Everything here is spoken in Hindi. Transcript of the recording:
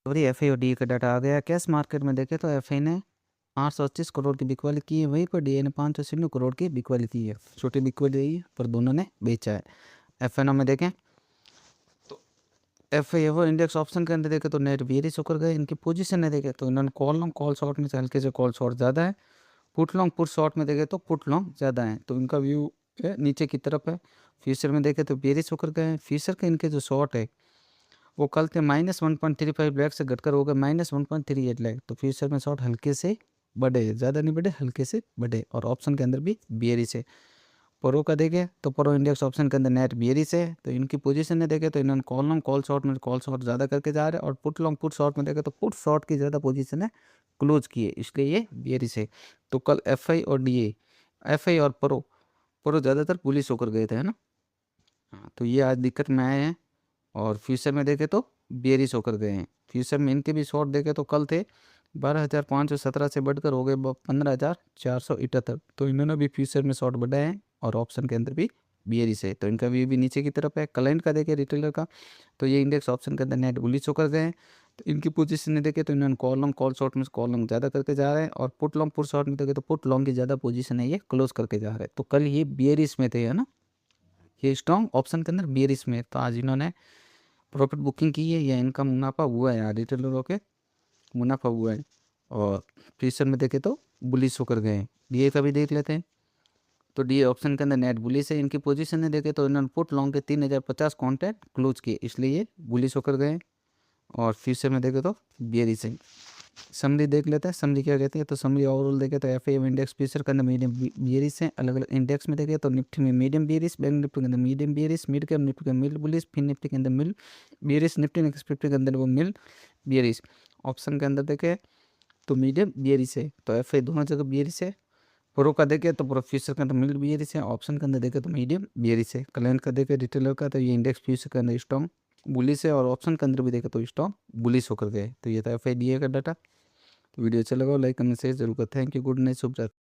सॉरी एफ आई और डी का डाटा आ गया। कैश मार्केट में देखें तो एफ आई ने 825 करोड़ की बिकवाली की है, वहीं पर डी ने 590 करोड़ की बिकवाली की है। छोटी बिकवाली रही है पर दोनों ने बेचा है। एफ एन ओ में देखें तो एफ आई वो इंडेक्स ऑप्शन के अंदर देखें तो नेट बेयरिश होकर गए। इनकी पोजीशन है देखें तो इन्होंने कॉल लॉन्ग कॉल शॉर्ट में से हल्के से कॉल शॉर्ट ज़्यादा है। पुट लॉन्ग पुट शॉर्ट में देखें तो पुट लॉन्ग ज़्यादा है, तो इनका व्यू है नीचे की तरफ है। फ्यूचर में देखें तो बेयरिश होकर गए हैं। फ्यूचर के इनके जो शॉर्ट है वो कल थे -1.35 लाख से घटकर हो गए -1.38 लाख। तो फ्यूचर में शॉर्ट हल्के से बढ़े, ज़्यादा नहीं बढ़े, हल्के से बढ़े। और ऑप्शन के अंदर भी बेयरिश है। प्रो का देखें तो प्रो इंडेक्स ऑप्शन के अंदर नेट बेयरिश है। तो इनकी पोजीशन में देखें तो इन्होंने कॉल लॉन्ग कॉल शॉर्ट में कॉल शॉर्ट ज़्यादा करके जा रहे हैं, और पुट लॉन्ग पुट शॉर्ट में देखें तो पुट शॉर्ट की ज़्यादा पोजीशन है क्लोज की है, इसलिए ये बेयरिश है। तो कल एफ आई और डी एफ आई और प्रो प्रो ज़्यादातर बुलिश होकर गए थे, है ना। हाँ, तो ये आज दिक्कत में आए हैं। और फ्यूचर में देखें तो बेयरिश होकर गए हैं। फ्यूचर में इनके भी शॉर्ट देखें तो कल थे 12,517 से बढ़कर हो गए 15,478। तो इन्होंने भी फ्यूचर में शॉर्ट बढ़ाए हैं, और ऑप्शन के अंदर भी बेयरिश है। तो इनका व्यू भी नीचे की तरफ है। क्लाइंट का देखें रिटेलर का, तो ये इंडेक्स ऑप्शन के अंदर नेट बुलिश होकर गए हैं। तो इनकी पोजीशन में देखें तो इन्होंने कॉल लॉन्ग कॉल शॉर्ट में कॉल लॉन्ग ज़्यादा करके जा रहे हैं, और पुट लॉन्ग पुट शॉर्ट में देखें तो पुट लॉन्ग की ज़्यादा पोजीशन है, ये क्लोज करके जा रहे हैं। तो कल ये बेयरिश में थे, है ना, ये स्ट्रॉन्ग ऑप्शन के अंदर बेयरिश में। तो आज इन्होंने प्रॉफिट बुकिंग की है, या इनका मुनाफा हुआ है, रिटेलरों के मुनाफा हुआ है। और फ्यूचर में देखें तो बुलिश होकर गए हैं। डीए का भी देख लेते हैं। तो डीए ऑप्शन के अंदर नेट बुलिश है। इनकी पोजीशन में देखें तो इन्होंने पुट लॉन्ग के 3050 कॉन्ट्रैक्ट क्लोज किए, इसलिए ये बुलिश होकर गए हैं। और फ्यूचर में देखें तो बेयरिश है। समरी देख लेते हैं, समरी क्या कहती है। तो समरी ओवरऑल देखें तो एफ इंडेक्स फ्यूचर के अंदर मीडियम बेयरिश है। अलग अलग इंडेक्स में देखें तो निफ्टी में मीडियम बेयरिश, बैंक निफ्टी के अंदर medium bearish, mid cap Nifty के मिड बुलिश, फिन निफ्टी के अंदर मिल बेयरिश, निफ्टी नेक्स्ट 50 के अंदर वो मिल बेयरिश। ऑप्शन के अंदर देखें तो मीडियम बेयरिश है। तो एफ दोनों जगह बेयरिश है। प्रो का देखें तो प्रो फ्यूचर के अंदर मिड बेयरिश है। ऑप्शन के अंदर देखें तो मीडियम बेयरिश है। क्लाइंट का देखें रिटेलर का, तो ये इंडेक्स फ्यूचर के अंदर स्ट्रॉन्ग बुलिश है, और ऑप्शन के अंदर भी देखें तो स्ट्रॉन्ग बुलिश होकर गए। तो ये था एफ आई डी ए का डाटा। वीडियो अच्छा लगा लाइक कमेंट शेयर जरूर करें। थैंक यू, गुड नाइट, शुभ रात्रि।